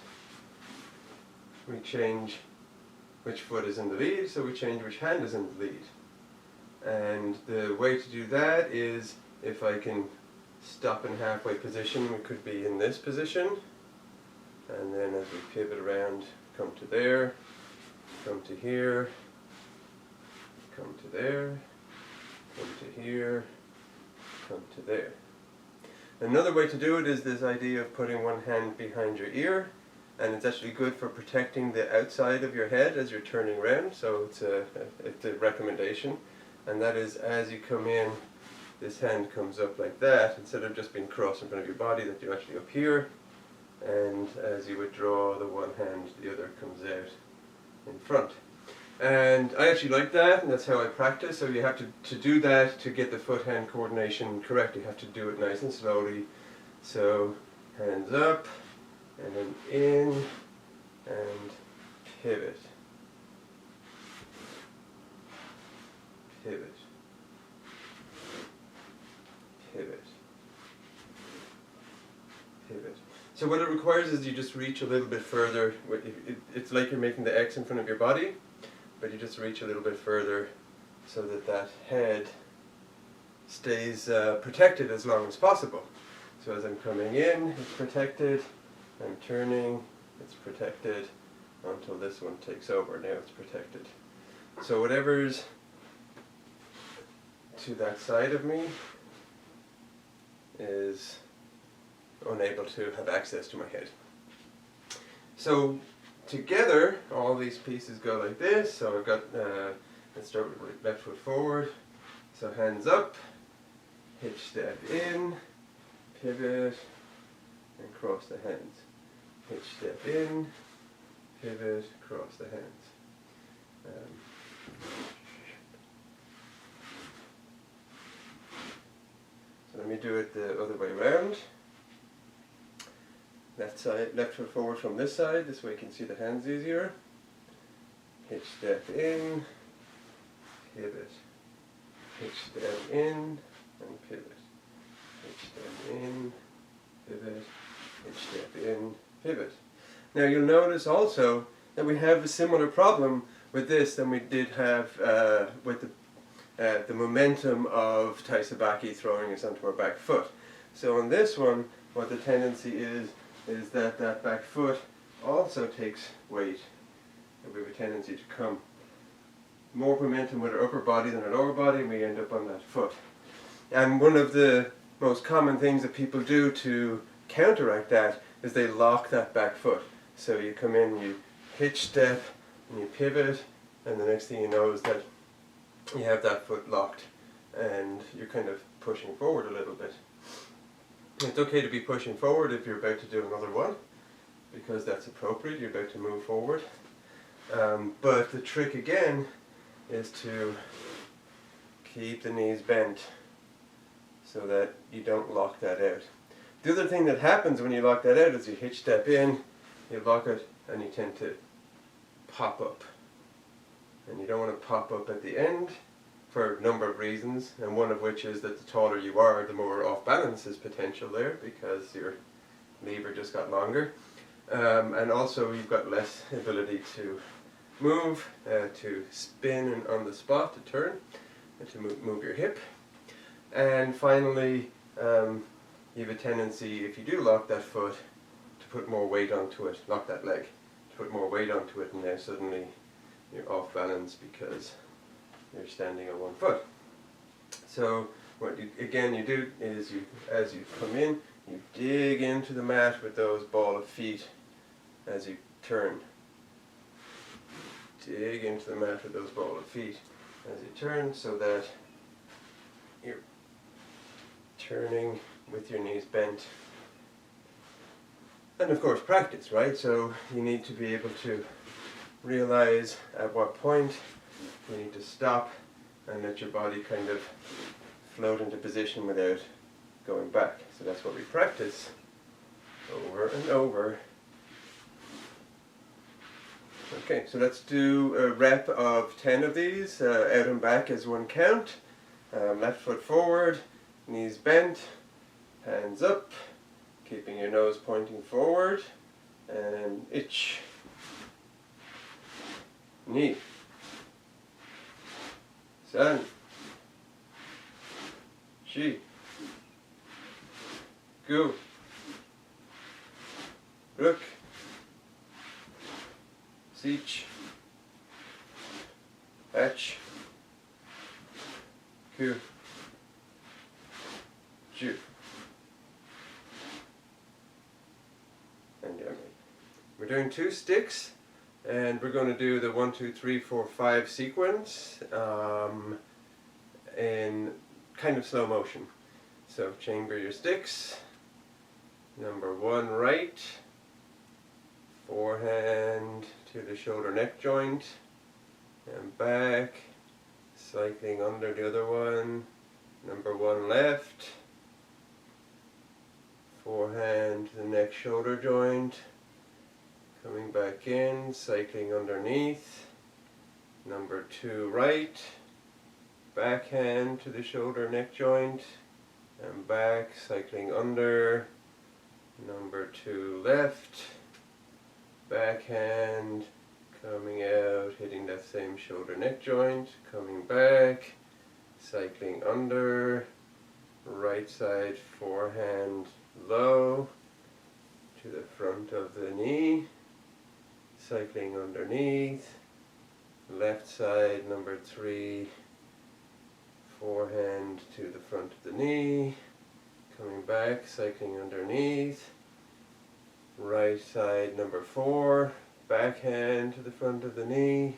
we change which foot is in the lead, so we change which hand is in the lead. And the way to do that is, if I can stop in halfway position, we could be in this position, and then as we pivot around, come to there, come to here, come to there, come to here, come to there. Another way to do it is this idea of putting one hand behind your ear, and it's actually good for protecting the outside of your head as you're turning around, so it's a recommendation. and that is as you come in, this hand comes up like that, instead of just being crossed in front of your body, that you're actually up here, and as you withdraw the one hand, the other comes out in front. And I actually like that, and that's how I practice. So you have to do that to get the foot-hand coordination correct. You have to do it nice and slowly. So hands up, and then in, and pivot. Pivot. Pivot. Pivot. So what it requires is you just reach a little bit further. It's like you're making the X in front of your body, but you just reach a little bit further so that that head stays protected as long as possible. So as I'm coming in, it's protected. I'm turning, it's protected, until this one takes over. Now it's protected. So whatever's to that side of me is unable to have access to my head. So together, all these pieces go like this. So I've got, let's start with left foot forward. So hands up, hitch step in, pivot, and cross the hands. Hitch step in, pivot, cross the hands. So let me do it the other way around. Left side, left foot forward from this side. This way you can see the hands easier. Hitch step in, pivot. Hitch step in, and pivot. Hitch step in, pivot. Hitch step in, pivot. Now you'll notice also that we have a similar problem with this than we did have with the momentum of Tai Sabaki throwing us onto our back foot. So on this one, what the tendency is that that back foot also takes weight. And we have a tendency to come more momentum with our upper body than our lower body, and we end up on that foot. And one of the most common things that people do to counteract that is they lock that back foot. So you come in, you hitch step, and you pivot, and the next thing you know is that you have that foot locked, and you're kind of pushing forward a little bit. It's okay to be pushing forward if you're about to do another one, because that's appropriate, you're about to move forward. But the trick again is to keep the knees bent so that you don't lock that out. The other thing that happens when you lock that out is you hitch step in, you lock it, and you tend to pop up. And you don't want to pop up at the end for a number of reasons, and one of which is that the taller you are, the more off balance is potential there, because your lever just got longer. And also you've got less ability to move, to spin and on the spot, to turn, and to move your hip. And finally, you have a tendency, if you do lock that foot, to put more weight onto it, lock that leg, to put more weight onto it, and now suddenly you're off balance because you're standing on one foot. So what you do is as you come in, you dig into the mat with those ball of feet as you turn. Dig into the mat with those ball of feet as you turn, so that you're turning with your knees bent. And of course practice, right? So you need to be able to realize at what point you need to stop and let your body kind of float into position without going back. So that's what we practice over and over. Okay, so let's do a rep of 10 of these, out and back as one count. Left foot forward, knees bent, hands up, keeping your nose pointing forward, and itch. Ni. San. Shi. Gu. Ruk. Sich. Ach. Ku. Ju. And yummy. We're doing 2 sticks. And we're going to do the 1, 2, 3, 4, 5 sequence. in kind of slow motion. So chamber your sticks. Number 1 right, forehand to the shoulder neck joint and back, cycling under the other one. Number 1 left, forehand to the neck shoulder joint, coming back in, cycling underneath. Number 2 right, backhand to the shoulder neck joint and back, cycling under. Number 2 left, backhand, coming out, hitting that same shoulder neck joint, coming back, cycling under. Right side forehand low to the front of the knee, cycling underneath. Left side number 3, forehand to the front of the knee, coming back, cycling underneath. Right side number 4, backhand to the front of the knee,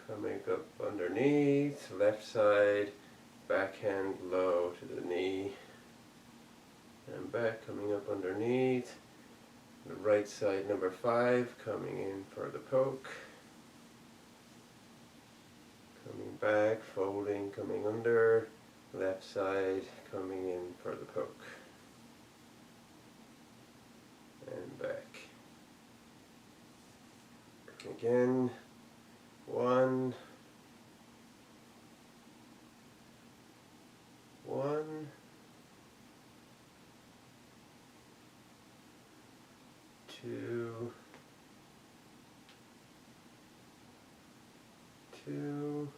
coming up underneath. Left side, backhand low to the knee, and back, coming up underneath. The right side number 5, coming in for the poke. Coming back, folding, coming under. Left side, coming in for the poke. And back. Again, 1, 1, 2, 2,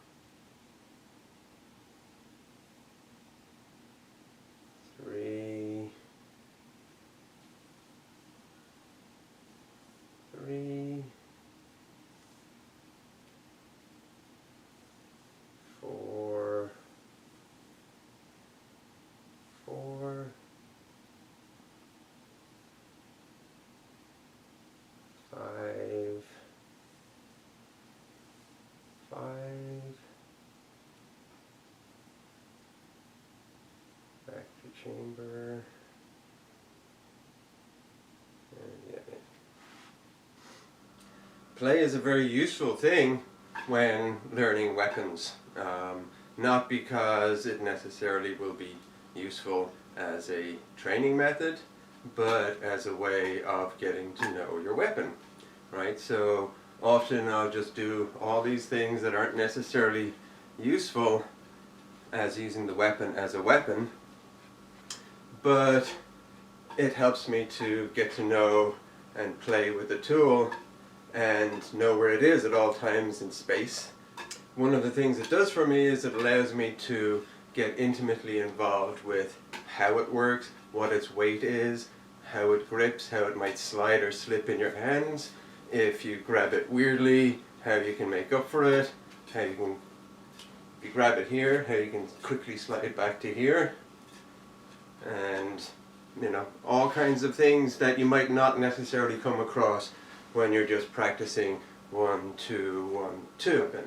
3, 3, 4, 4, 5, 5, back to chamber, and yeah. Play is a very useful thing when learning weapons, not because it necessarily will be useful as a training method, but as a way of getting to know your weapon, right? So often I'll just do all these things that aren't necessarily useful as using the weapon as a weapon, but it helps me to get to know and play with the tool and know where it is at all times in space. One of the things it does for me is it allows me to get intimately involved with how it works, what its weight is, how it grips, how it might slide or slip in your hands, if you grab it weirdly, how you can make up for it, how you can, if you grab it here, how you can quickly slide back to here, and you know, all kinds of things that you might not necessarily come across when you're just practicing 1, 2, 1, 2, and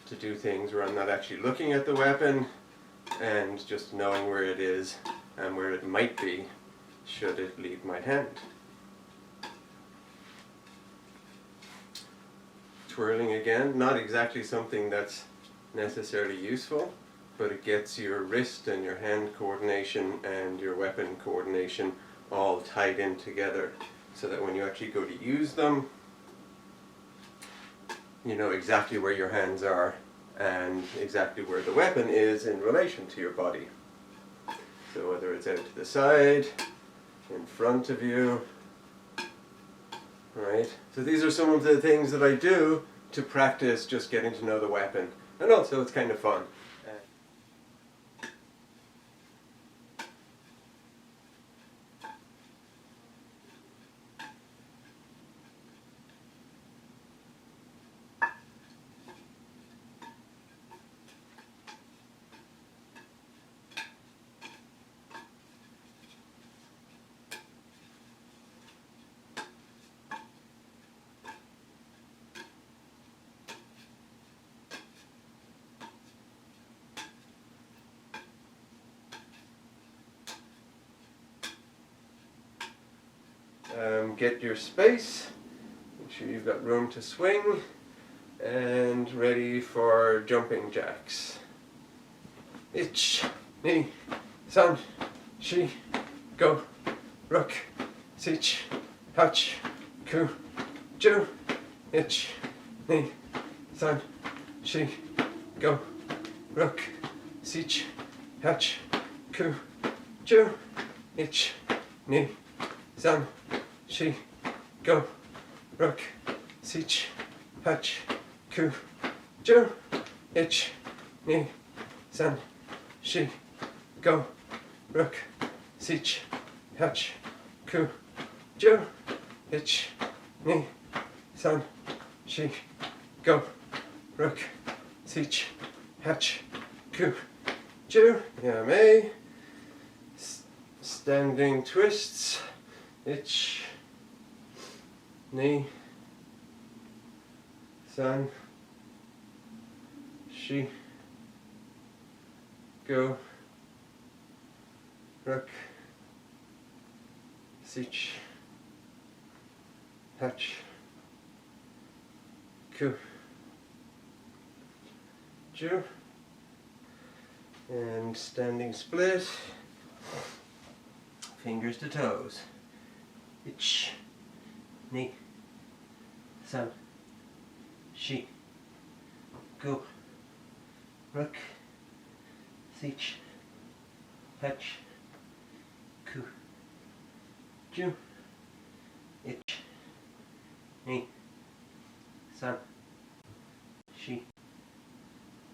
to do things where I'm not actually looking at the weapon and just knowing where it is and where it might be should it leave my hand. Twirling again, not exactly something that's necessarily useful, but it gets your wrist and your hand coordination and your weapon coordination all tied in together so that when you actually go to use them, you know exactly where your hands are and exactly where the weapon is in relation to your body. So whether it's out to the side, in front of you, right? So these are some of the things that I do to practice just getting to know the weapon. And also it's kind of fun. get your space. Make sure you've got room to swing. And ready for jumping jacks. Ich, ni, san, shi, go, rook, sich, hach, ku, ju. Ich, ni, san, shi, go, rook, sich, hach, ku, ju. Ich, ni, san, shi, go, rook, sich, hach, ku, ju. Ich, ni, san, shi, go, rook, sich, hach, ku, ju. Ich, ni, san, shi, go, rook, sich, hach, ku, ju. Yame. Standing twists. Ich, ni, san, shi, go, rook, sich, hach, ku, ju. And standing split. Fingers to toes. Ich, ni, san, shi, go, rook, sich, hach, ku, ju. Ich, ni, san, shi,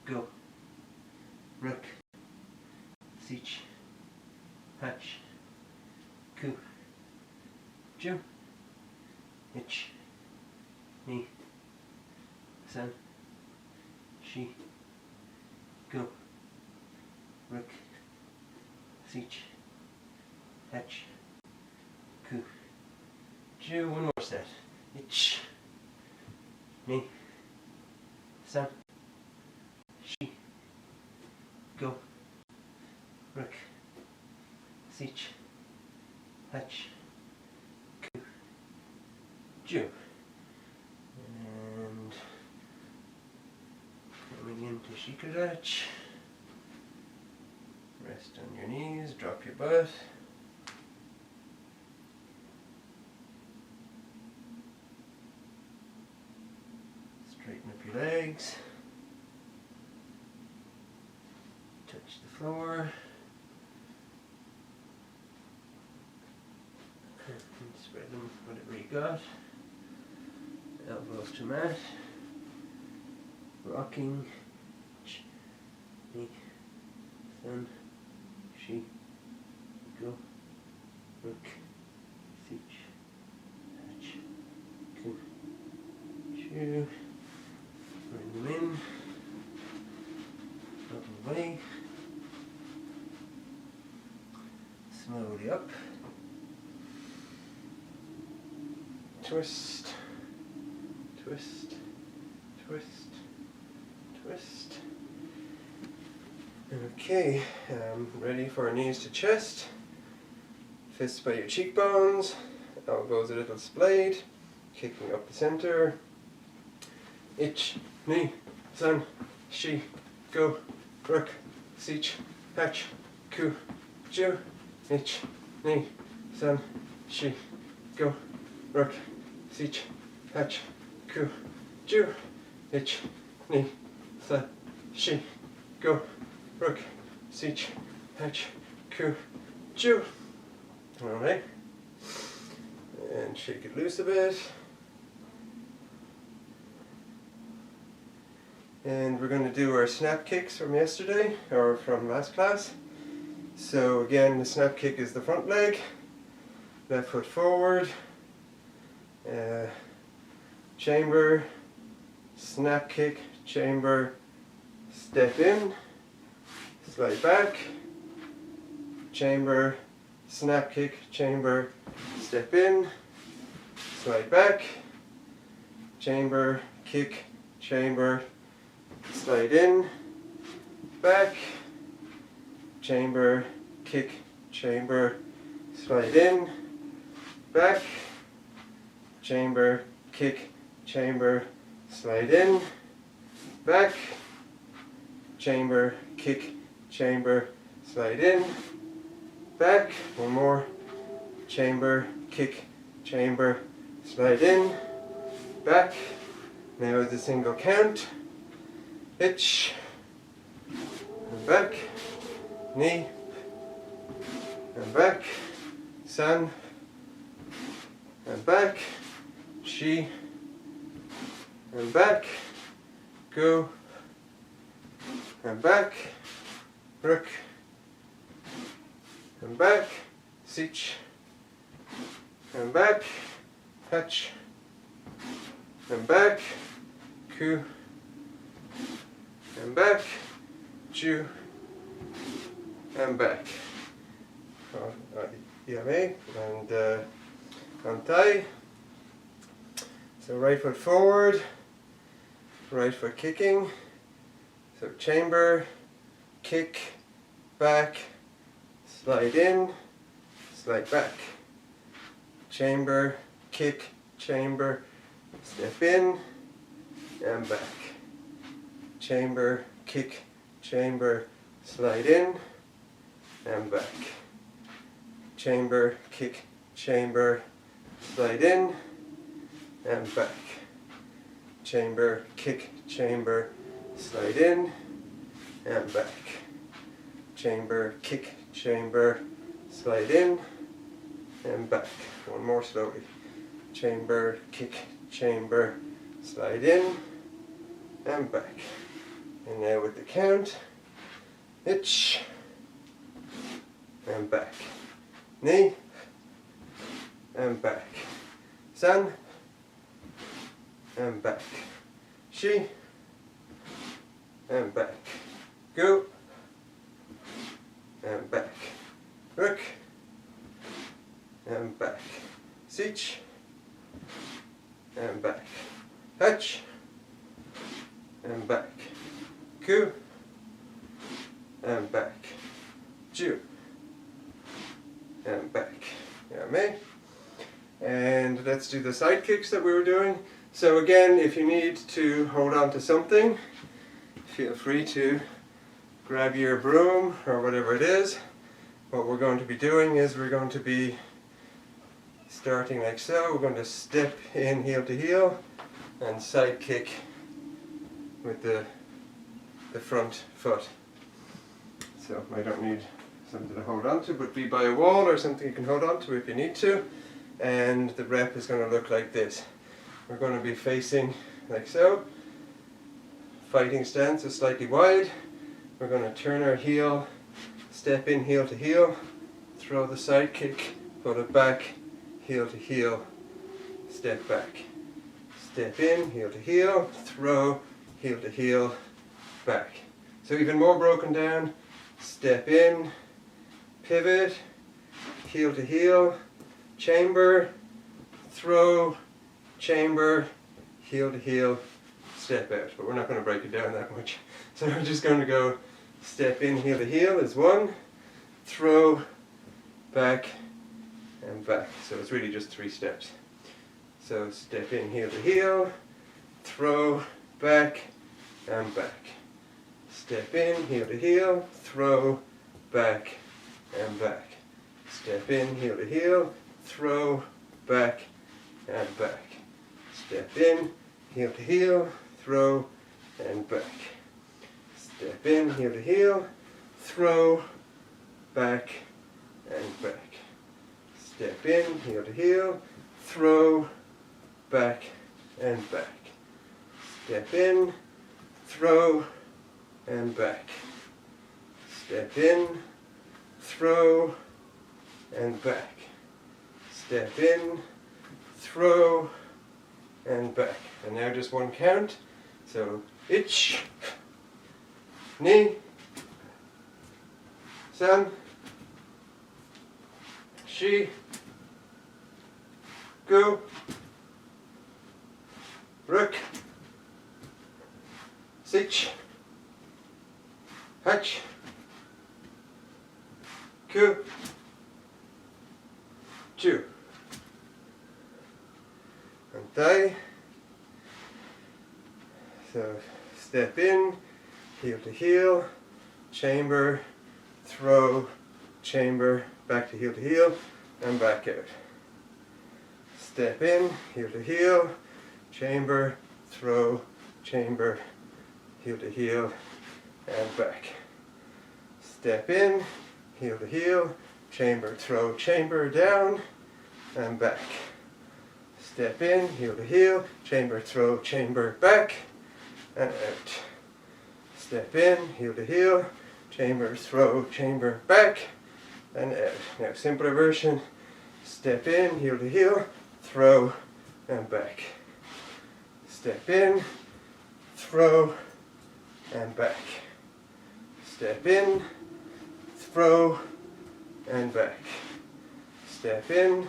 go, rook, sich, hach, ku, ju. Ich, ni, san, shi, go, rook, sich, hach, ku, ju. One more set. Ich, ni, san, shi, go, rook, sich, hach, ku, ju. And coming into shikadach. Rest on your knees, drop your butt. Straighten up your legs. Touch the floor. And spread them, whatever you got. Elbows to mat. Rocking. Ch, ni, san, shi, go, rook, sich, hach, ku, ju. Bring them in. Up and away. Slowly up. Twist, twist, twist, twist. Okay, ready for knees to chest. Fists by your cheekbones. Elbows a little splayed. Kicking up the center. Ich, ni, san, shi, go, rook, sich, hach, ku, ju. Ich, ni, san, shi, go, rook, sich, hach, ku, ju. Ich, ni, san, shi, go, rook, sich, hach, ku, ju. Alright. And shake it loose a bit. And we're going to do our snap kicks from yesterday, or from last class. So again, the snap kick is the front leg, left foot forward, chamber, snap kick, chamber, step in, slide back, chamber, snap kick, chamber, step in, slide back, chamber, kick, chamber, slide in, back, chamber, kick, chamber, slide in, back, chamber, kick, chamber, slide in, back, chamber, kick, chamber, slide in, back, one more, chamber, kick, chamber, slide in, back, now the single count, hitch, and back, knee, and back, san, and back, shi, and back, go, and back, rook, and back, sich, and back, hatch, and back, ku, and back, ju, and back. Yame, and antai. So right foot forward, right foot kicking. So chamber, kick, back, slide in, slide back. Chamber, kick, chamber, step in, and back. Chamber, kick, chamber, slide in, and back. Chamber, kick, chamber, slide in, and back. Chamber, kick, chamber, slide in, and back. Chamber, kick, chamber, slide in, and back. One more slowly. Chamber, kick, chamber, slide in, and back. And now with the count, hitch, and back. Knee, and back. San, and back. Shi, and back. Go, and back. Rook, and back. Sich, and back. Hatch, and back. Ku, and back. Ju, and back. Yeah, me. And let's do the side kicks that we were doing. So again, if you need to hold on to something, feel free to grab your broom or whatever it is. What we're going to be doing is we're going to be starting like so. We're going to step in heel to heel and side kick with the front foot. So I don't need something to hold on to, but be by a wall or something you can hold on to if you need to. And the rep is going to look like this. We're going to be facing like so. Fighting stance is slightly wide. We're going to turn our heel, step in heel to heel, throw the side kick, put it back, heel to heel, step back. Step in, heel to heel, throw, heel to heel, back. So even more broken down. Step in, pivot, heel to heel, chamber, throw, chamber, heel to heel, step out. But we're not going to break it down that much. So we're just going to go step in, heel to heel is one, throw, back, and back. So it's really just 3 steps. So step in, heel to heel, throw, back, and back. Step in, heel to heel, throw, back, and back. Step in, heel to heel, throw, back, and back. Step in, heel to heel, throw, and back. Step in, heel to heel, throw, back, and back. Step in, heel to heel, throw, back, and back. Step in, throw, and back. Step in, throw, and back. Step in, throw, and back. And now just one count. So ich, ni, san, shi, go, rook, sich, hatch, ku, ju, and thigh. So step in, heel to heel, chamber, throw, chamber, back to heel, and back out. Step in, heel to heel, chamber, throw, chamber, heel to heel, and back. Step in, heel to heel, chamber, throw, chamber, down, and back. Step in, heel to heel, chamber, throw, chamber, back, and out. Step in, heel to heel, chamber, throw, chamber, back, and out. Now simpler version, step in, heel to heel, throw, and back. Step in, throw, and back. Step in, throw, and back. Step in,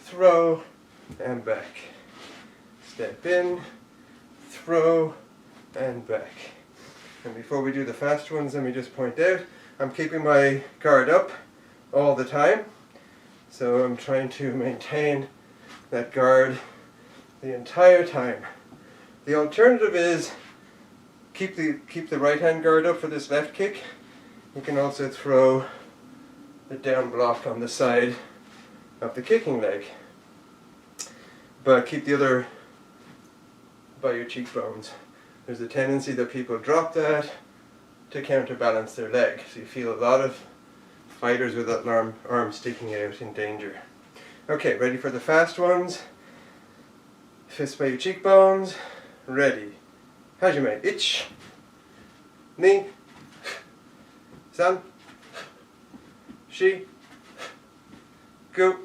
throw, and back. Step in, throw, and back. And before we do the fast ones, let me just point out, I'm keeping my guard up all the time. So I'm trying to maintain that guard the entire time. The alternative is keep the right hand guard up for this left kick. You can also throw the down block on the side of the kicking leg. But keep the other by your cheekbones. There's a tendency that people drop that to counterbalance their leg. So you feel a lot of fighters with that arm sticking out in danger. Okay, ready for the fast ones? Fist by your cheekbones. Ready. Hajime. Ich. Ni. San. Shi. Go.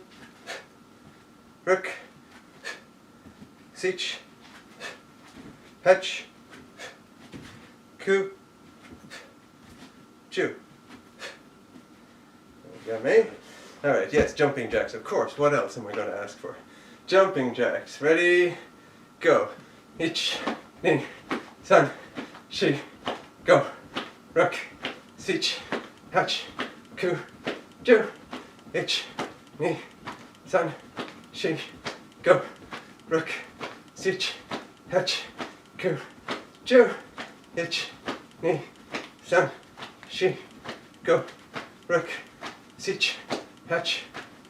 Ruk. Sich. Hach. Ku. Chu. Got me? Alright, yes, jumping jacks, of course. What else am I going to ask for? Jumping jacks. Ready? Go. Ich. Ni. San. Shi. Go. Ruk. Sich. Hach. Ku. Chu. Ich. Ni. San. Shi. Go. Ruk. Sich. Hach. Ku. Chu. Ich. Ni. San. Shi. Go. Ruk. Sich. Hach.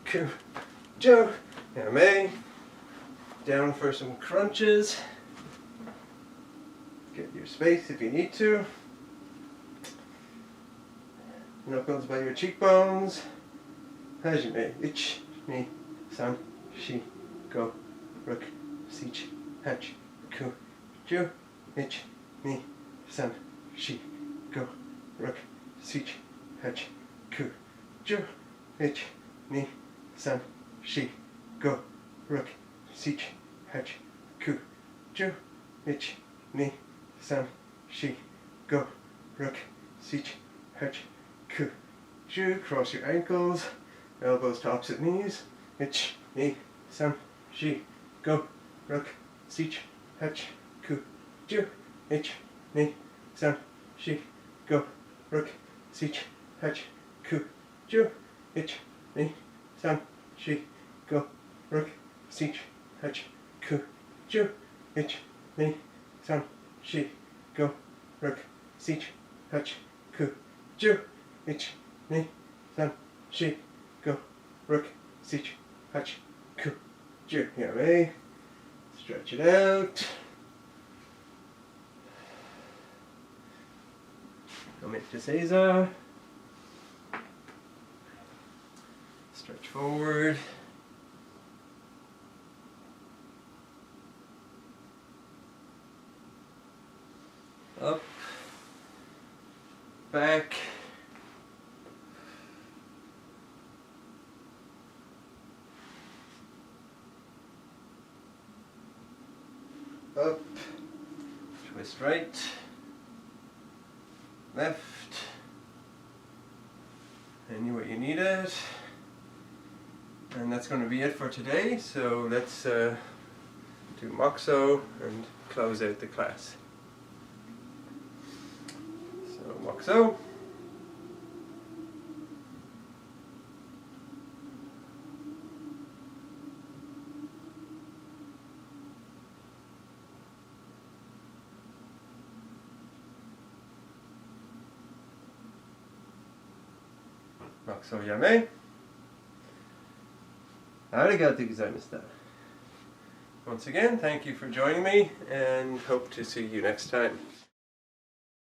Ku. Chu. Now may. Down for some crunches. Get your space if you need to. Knuckles by your cheekbones. Hajime. Ich. Ni. San. Shi. Go. Ruk. Sich. Hach. Ku. Chu. Ich. Ni. San. Shi. Go. Ruk. Sich. Hach. Ku. Chu. Ich. Ni. San. Shi. Go. Ruk. Sich. Hach. Ku. Chu. Ich. Ni. San. Shi. Go. Ruk. Sich. Hach. Ku. Chu. Cross your ankles. Elbows to opposite knees. Ich. Ni. San. Shi. Go. Ruk. Sich. Hach. Ku. Chu. Ich. Ni. San. Shi. Go. Ruk. Sich. Hach. Ku. Chu. Ich. Ni. San. Shi. Go. Ruk. Sich. Hach. Ku. Chu. Ich. Ni. San. Shi. Go. Ruk. Sich. Hach. Ku. Chu. Ich. Ni. San. Shi. Go. Ruk. Sich. Hach. Ku. Chu. Yeah, ready? Stretch it out. Come into Eizan. Stretch forward. Up. Back. Up. Twist right. Left. Anywhere you need it. And that's going to be it for today. So let's do Moxo and close out the class. So Moxo. Maxo yame. Arigatou gozaimashita. Once again, thank you for joining me, and hope to see you next time.